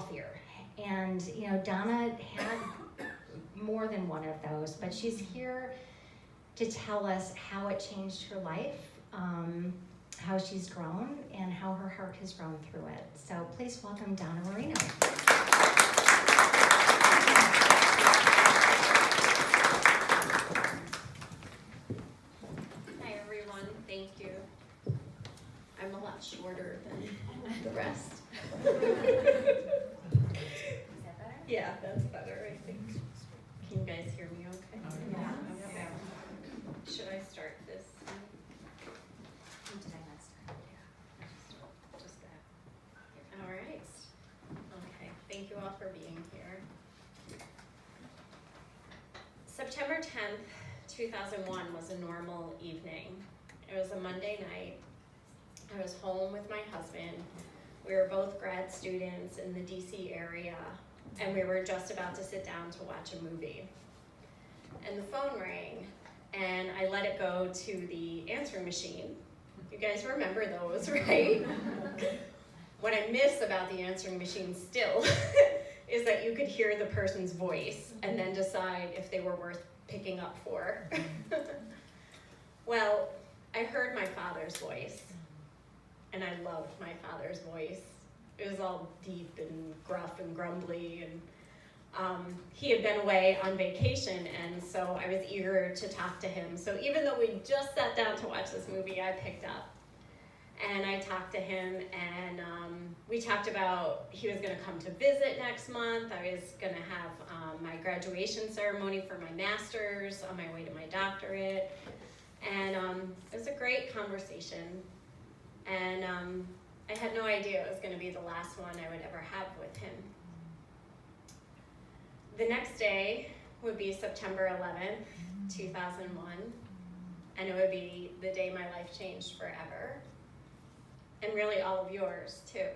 fear. And, you know, Donna had more than one of those, but she's here to tell us how it changed her life, how she's grown, and how her heart has grown through it. So please welcome Donna Marino. Hi everyone, thank you. I'm a lot shorter than the rest. Is that better? Yeah, that's better, I think. Can you guys hear me okay? Yeah. Okay. Should I start this? Did I not start? Just that. All right. Okay, thank you all for being here. September 10th, 2001 was a normal evening. It was a Monday night. I was home with my husband. We were both grad students in the DC area, and we were just about to sit down to watch a movie. And the phone rang, and I let it go to the answering machine. You guys remember those, right? What I miss about the answering machine still is that you could hear the person's voice and then decide if they were worth picking up for. Well, I heard my father's voice, and I loved my father's voice. It was all deep and gruff and grumbly, and he had been away on vacation, and so I was eager to talk to him. So even though we just sat down to watch this movie, I picked up. And I talked to him, and we talked about he was going to come to visit next month. I was going to have my graduation ceremony for my master's on my way to my doctorate. And it was a great conversation. And I had no idea it was going to be the last one I would ever have with him. The next day would be September 11th, 2001. And it would be the day my life changed forever. And really all of yours too.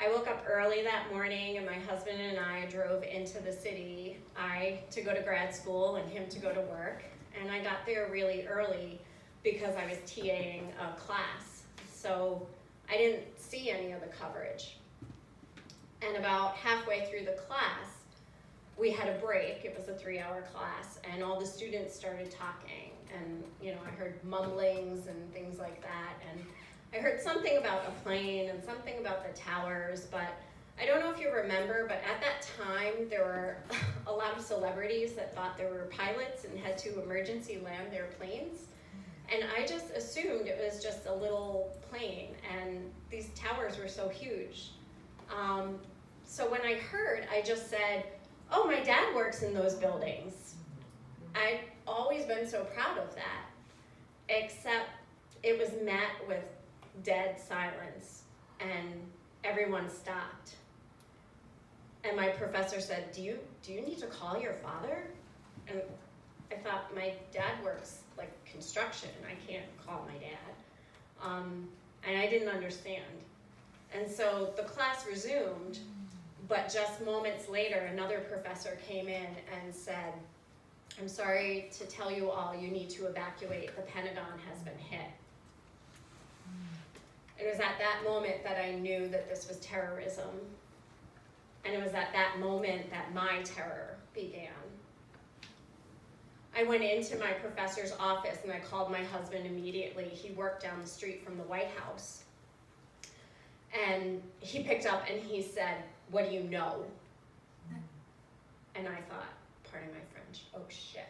I woke up early that morning, and my husband and I drove into the city, I to go to grad school and him to go to work. And I got there really early because I was TAing a class. So I didn't see any of the coverage. And about halfway through the class, we had a break. It was a 3-hour class, and all the students started talking. And, you know, I heard mumblings and things like that. And I heard something about a plane and something about the towers, but I don't know if you remember, but at that time, there were a lot of celebrities that thought they were pilots and had to emergency land their planes. And I just assumed it was just a little plane, and these towers were so huge. So when I heard, I just said, oh, my dad works in those buildings. I'd always been so proud of that, except it was met with dead silence, and everyone stopped. And my professor said, do you need to call your father? And I thought, my dad works like construction. I can't call my dad. And I didn't understand. And so the class resumed, but just moments later, another professor came in and said, I'm sorry to tell you all, you need to evacuate. The Pentagon has been hit. It was at that moment that I knew that this was terrorism. And it was at that moment that my terror began. I went into my professor's office and I called my husband immediately. He worked down the street from the White House. And he picked up and he said, what do you know? And I thought, pardon my French, oh shit.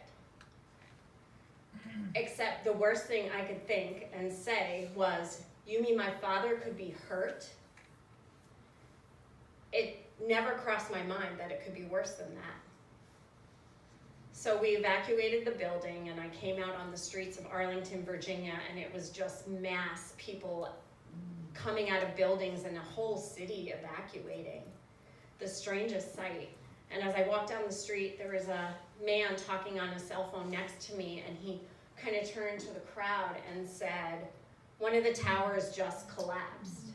Except the worst thing I could think and say was, you mean my father could be hurt? It never crossed my mind that it could be worse than that. So we evacuated the building, and I came out on the streets of Arlington, Virginia, and it was just mass people coming out of buildings and a whole city evacuating. The strangest sight. And as I walked down the street, there was a man talking on a cell phone next to me, and he kind of turned to the crowd and said, one of the towers just collapsed.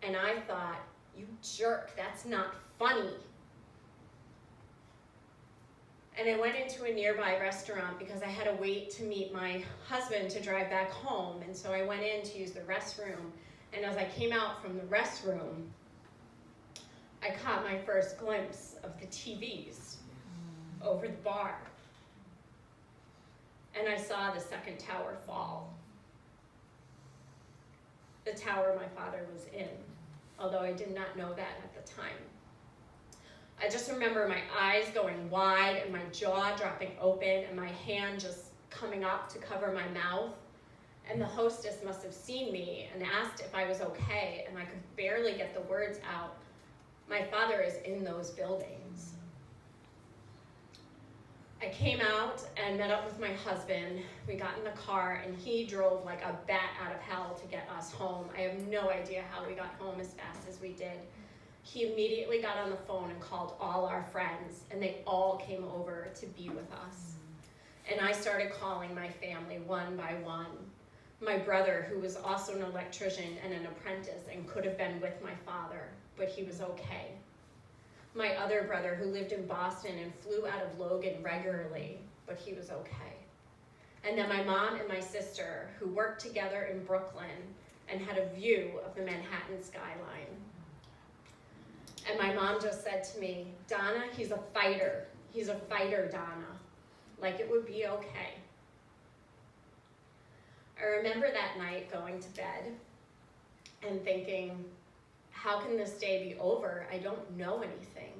And I thought, you jerk, that's not funny. And I went into a nearby restaurant because I had to wait to meet my husband to drive back home. And so I went in to use the restroom, And as I came out from the restroom, I caught my first glimpse of the TVs over the bar. And I saw the second tower fall. The tower my father was in, although I did not know that at the time. I just remember my eyes going wide and my jaw dropping open and my hand just coming up to cover my mouth. And the hostess must have seen me and asked if I was okay, and I could barely get the words out. My father is in those buildings. I came out and met up with my husband. We got in the car and he drove like a bat out of hell to get us home. I have no idea how we got home as fast as we did. He immediately got on the phone and called all our friends, and they all came over to be with us. And I started calling my family one by one. My brother, who was also an electrician and an apprentice and could have been with my father, but he was okay. My other brother, who lived in Boston and flew out of Logan regularly, but he was okay. And then my mom and my sister, who worked together in Brooklyn and had a view of the Manhattan skyline. And my mom just said to me, Donna, he's a fighter. He's a fighter, Donna. Like it would be okay. I remember that night going to bed and thinking, how can this day be over? I don't know anything.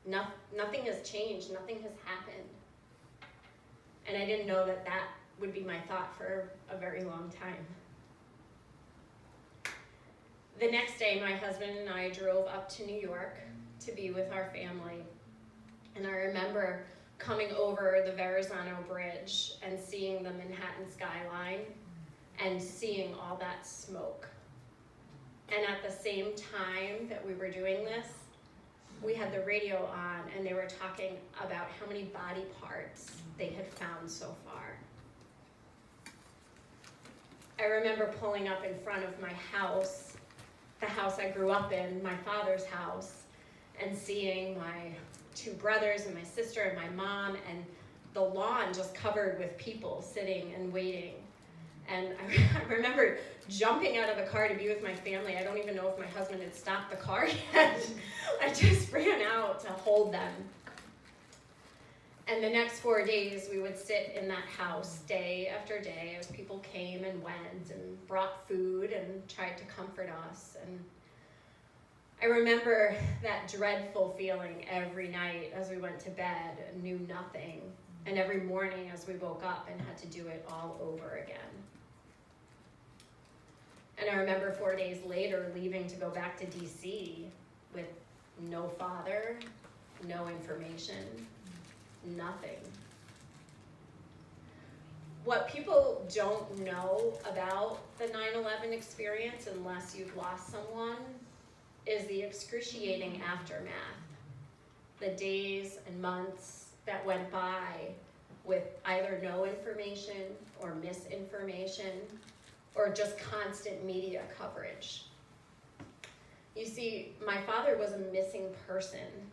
Nothing has changed. Nothing has happened. And I didn't know that that would be my thought for a very long time. The next day, my husband and I drove up to New York to be with our family. And I remember coming over the Verrazano Bridge and seeing the Manhattan skyline and seeing all that smoke. And at the same time that we were doing this, we had the radio on and they were talking about how many body parts they had found so far. I remember pulling up in front of my house, the house I grew up in, my father's house, and seeing my two brothers and my sister and my mom and the lawn just covered with people sitting and waiting. And I remember jumping out of the car to be with my family. I don't even know if my husband had stopped the car yet. I just ran out to hold them. And the next 4 days, we would sit in that house day after day as people came and went and brought food and tried to comfort us. And I remember that dreadful feeling every night as we went to bed and knew nothing, and every morning as we woke up and had to do it all over again. And I remember 4 days later leaving to go back to DC with no father, no information, nothing. What people don't know about the 9/11 experience, unless you've lost someone, is the excruciating aftermath. The days and months that went by with either no information or misinformation or just constant media coverage. You see, my father was a missing person.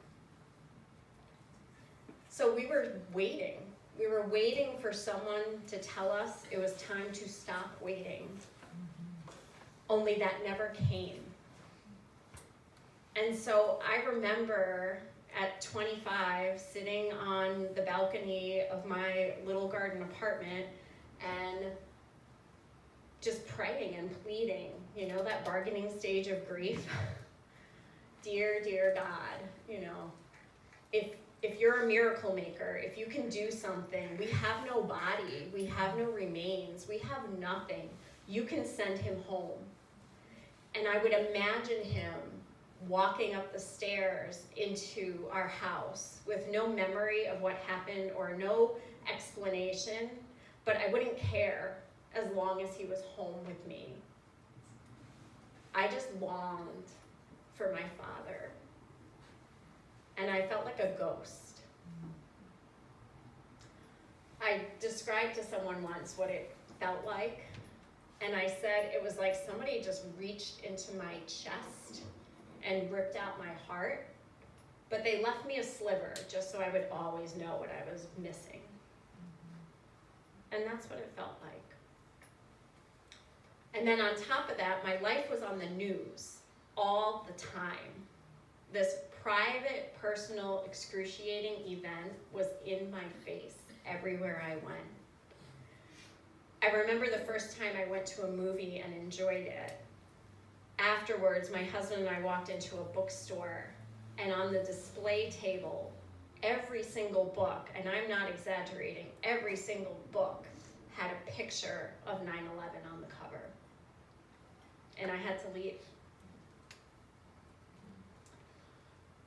So we were waiting. We were waiting for someone to tell us it was time to stop waiting. Only that never came. And so I remember at 25 sitting on the balcony of my little garden apartment and just praying and pleading, you know, that bargaining stage of grief. Dear, dear God, you know, if you're a miracle maker, if you can do something, we have no body, we have no remains, we have nothing. You can send him home. And I would imagine him walking up the stairs into our house with no memory of what happened or no explanation, but I wouldn't care as long as he was home with me. I just longed for my father. And I felt like a ghost. I described to someone once what it felt like, and I said it was like somebody just reached into my chest and ripped out my heart, but they left me a sliver just so I would always know what I was missing. And that's what it felt like. And then on top of that, my life was on the news all the time. This private, personal, excruciating event was in my face everywhere I went. I remember the first time I went to a movie and enjoyed it. Afterwards, my husband and I walked into a bookstore, and on the display table, every single book, and I'm not exaggerating, every single book had a picture of 9/11 on the cover. And I had to leave.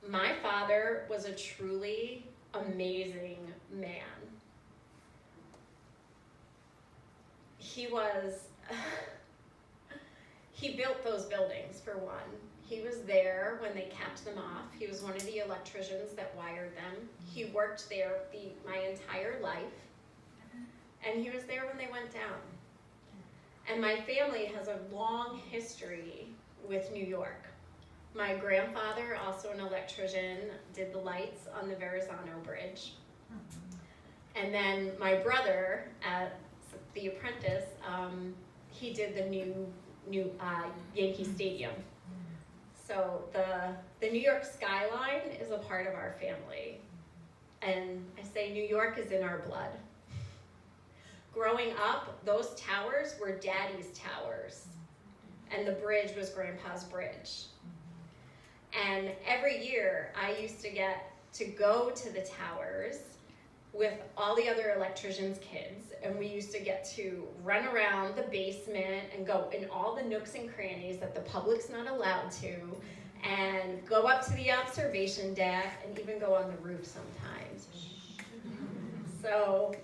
My father was a truly amazing man. He built those buildings, for one. He was there when they capped them off. He was one of the electricians that wired them. He worked there my entire life. And he was there when they went down. And my family has a long history with New York. My grandfather, also an electrician, did the lights on the Verrazano Bridge. And then my brother, at The Apprentice, he did the new Yankee Stadium. So the New York skyline is a part of our family. And I say New York is in our blood. Growing up, those towers were Daddy's towers, and the bridge was Grandpa's bridge. And every year, I used to get to go to the towers with all the other electricians' kids, and we used to get to run around the basement and go in all the nooks and crannies that the public's not allowed to, and go up to the observation deck, and even go on the roof sometimes. So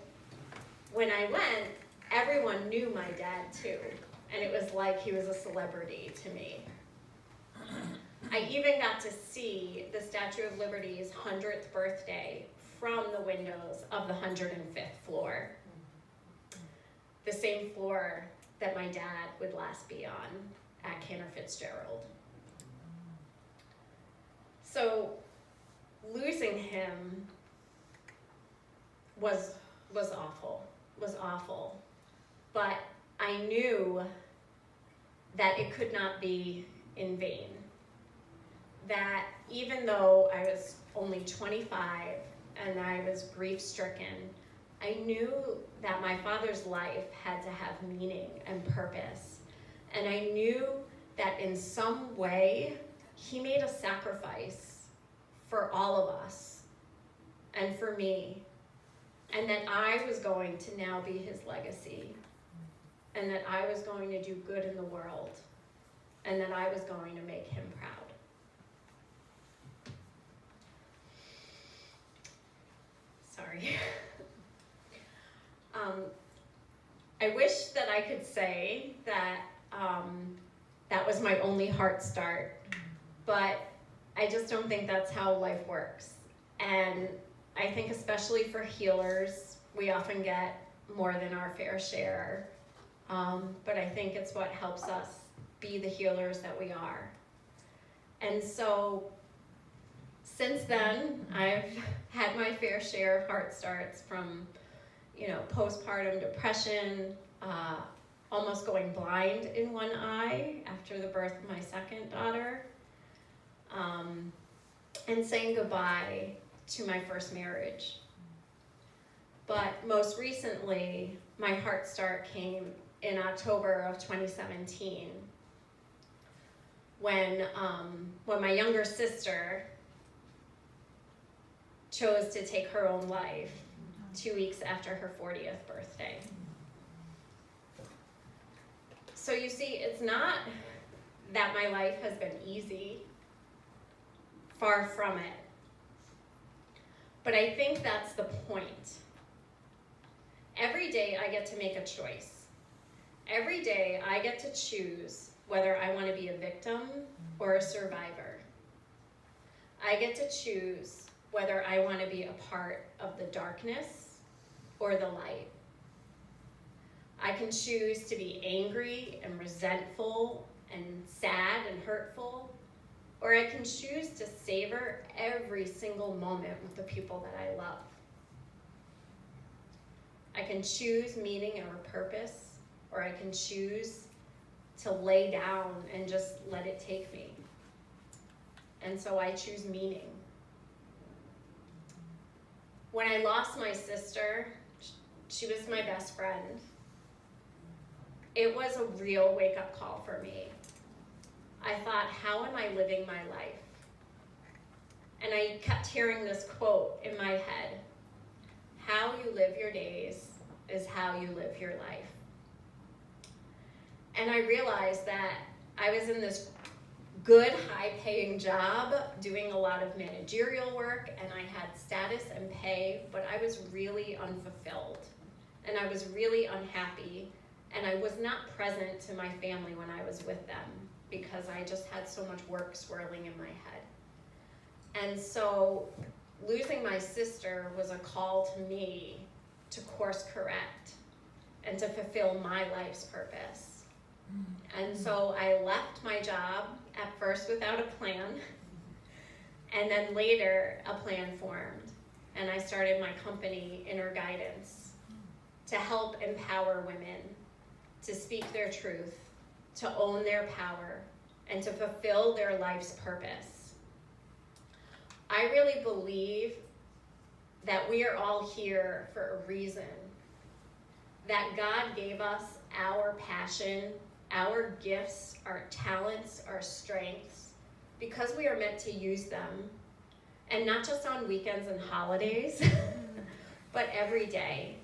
when I went, everyone knew my dad too, and it was like he was a celebrity to me. I even got to see the Statue of Liberty's 100th birthday from the windows of the 105th floor. The same floor that my dad would last be on at Cantor Fitzgerald. So losing him was awful. But I knew that it could not be in vain. That even though I was only 25 and I was grief-stricken, I knew that my father's life had to have meaning and purpose. And I knew that in some way, he made a sacrifice for all of us and for me. And that I was going to now be his legacy. And that I was going to do good in the world. And that I was going to make him proud. Sorry. I wish that I could say that that was my only heart start, but I just don't think that's how life works. And I think especially for healers, we often get more than our fair share, but I think it's what helps us be the healers that we are. And so since then, I've had my fair share of heart starts from, postpartum depression, almost going blind in one eye after the birth of my second daughter, and saying goodbye to my first marriage. But most recently, my heart start came in October of 2017, when my younger sister chose to take her own life 2 weeks after her 40th birthday. So you see, it's not that my life has been easy, far from it. But I think that's the point. Every day I get to make a choice. Every day I get to choose whether I want to be a victim or a survivor. I get to choose whether I want to be a part of the darkness or the light. I can choose to be angry and resentful and sad and hurtful, or I can choose to savor every single moment with the people that I love. I can choose meaning or purpose, or I can choose to lay down and just let it take me. And so I choose meaning. When I lost my sister, she was my best friend. It was a real wake-up call for me. I thought, how am I living my life? And I kept hearing this quote in my head: how you live your days is how you live your life. And I realized that I was in this good, high-paying job, doing a lot of managerial work, and I had status and pay, but I was really unfulfilled, and I was really unhappy, and I was not present to my family when I was with them because I just had so much work swirling in my head. And so losing my sister was a call to me to course correct and to fulfill my life's purpose. And so I left my job, at first without a plan, and then later a plan formed, and I started my company, Inner Guidance, to help empower women to speak their truth, to own their power, and to fulfill their life's purpose. I really believe that we are all here for a reason, that God gave us our passion, our gifts, our talents, our strengths, because we are meant to use them, and not just on weekends and holidays, but every day.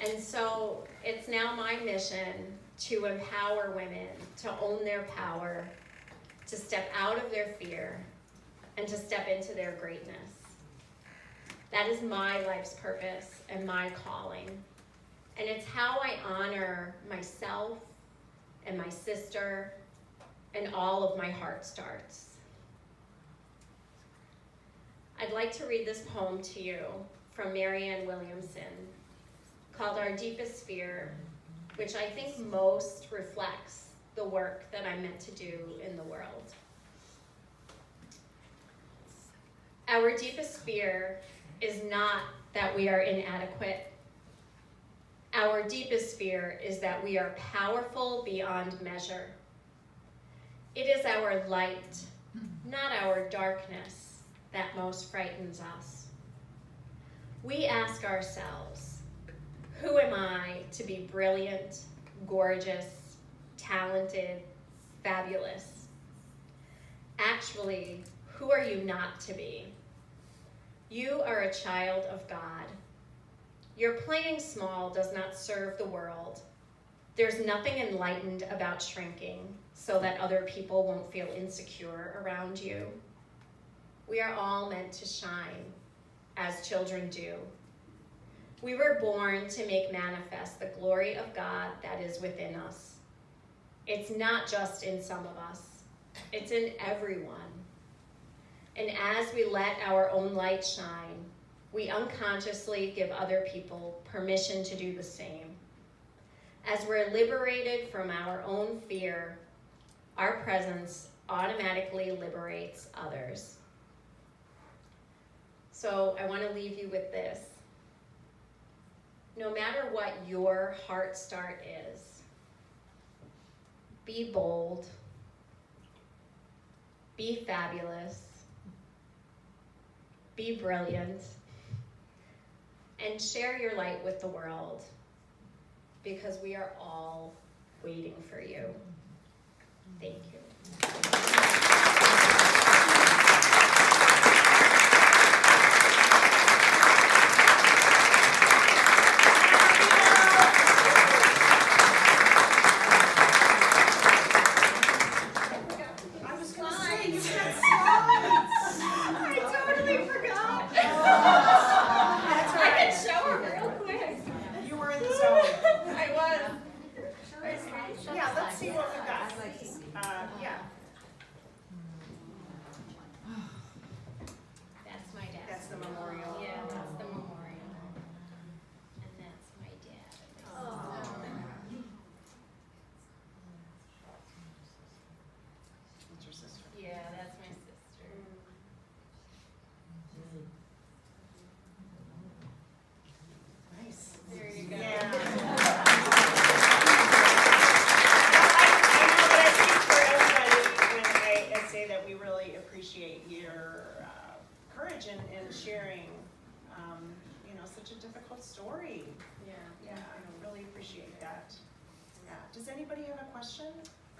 And so it's now my mission to empower women to own their power, to step out of their fear, and to step into their greatness. That is my life's purpose and my calling. And it's how I honor myself and my sister and all of my heart starts. I'd like to read this poem to you from Marianne Williamson called Our Deepest Fear, which I think most reflects the work that I'm meant to do in the world. Our deepest fear is not that we are inadequate. Our deepest fear is that we are powerful beyond measure. It is our light, not our darkness, that most frightens us. We ask ourselves, who am I to be brilliant, gorgeous, talented, fabulous? Actually, who are you not to be? You are a child of God. Your playing small does not serve the world. There's nothing enlightened about shrinking so that other people won't feel insecure around you. We are all meant to shine, as children do. We were born to make manifest the glory of God that is within us. It's not just in some of us, it's in everyone. And as we let our own light shine, we unconsciously give other people permission to do the same. As we're liberated from our own fear, our presence automatically liberates others. So I want to leave you with this. No matter what your heart start is, be bold, be fabulous, be brilliant, and share your light with the world, because we are all waiting for you. Thank you. Yeah, that's my sister. really appreciate your courage in sharing, you know, such a difficult story. Yeah. Yeah, I really appreciate that. Yeah. Does anybody have a question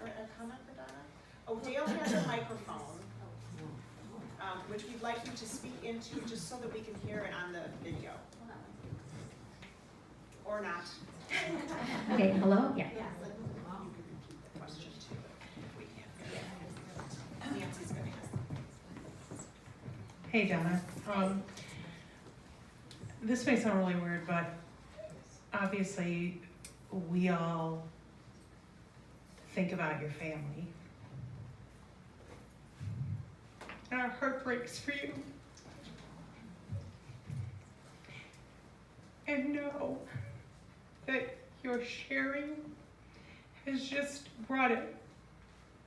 or a comment for Donna? Oh, Dale has a microphone, which we'd like you to speak into just so that we can hear it on the video. Or not. Okay, hello? Yeah. You could repeat the question too. If we can't hear it. Nancy's gonna ask. Hey Donna, this may sound really weird, but obviously we all think about your family. And our heart breaks for you. And know that your sharing has just brought it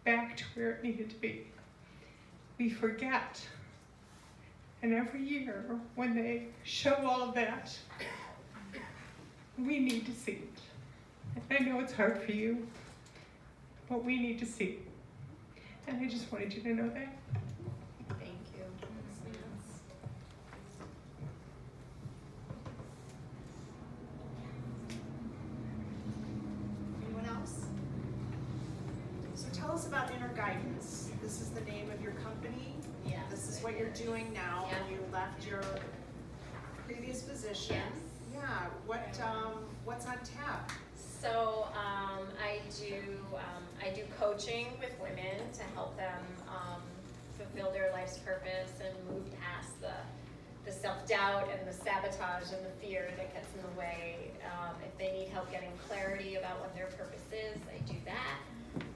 back to where it needed to be. We forget. And every year, when they show all of that, we need to see it. I know it's hard for you, but we need to see it. And I just wanted you to know that. Thank you. Anyone else? So tell us about Inner Guidance. This is the name of your company. Yes. This is what you're doing now when you left your previous position. Yes. Yeah, what's on tap? So I do coaching with women to help them fulfill their life's purpose and move past the self-doubt and the sabotage and the fear that gets in the way. If they need help getting clarity about what their purpose is, I do that.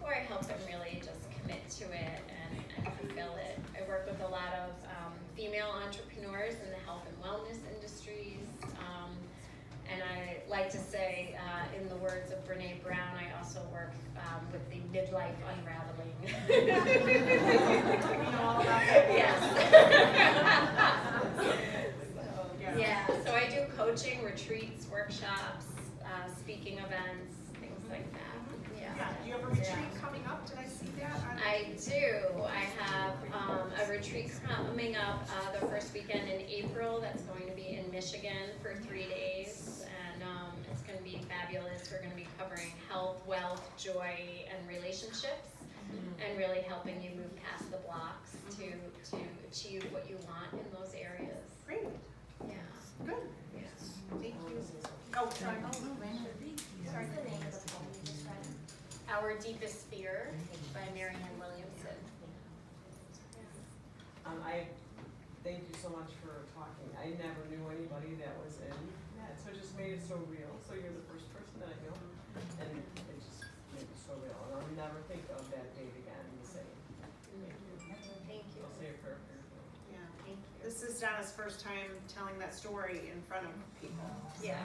Or I help them really just commit to it and fulfill it. I work with a lot of female entrepreneurs in the health and wellness industries. And I like to say, in the words of Brene Brown, I also work with the midlife unraveling. We know all about that. Yes. Yeah. So I do coaching, retreats, workshops, speaking events, things like that. Yeah. Do you have a retreat coming up? Did I see that? I do. I have a retreat coming up the first weekend in April. That's going to be in Michigan for 3 days, and it's going to be fabulous. We're going to be covering health, wealth, joy, and relationships, and really helping you move past the blocks to achieve what you want in those areas. Great. Yeah. Good. Yeah. Thank you. Oh, sorry. Sorry. Our Deepest Fear by Marianne Williamson. I thank you so much for talking. I never knew anybody that was in that, so it just made it so real. So you're the first person that I know, and it just made it so real. And I'll never think of that date again the same. Thank you. Thank you. I'll say a prayer for you. Yeah. Thank you. This is Donna's first time telling that story in front of people. Yeah.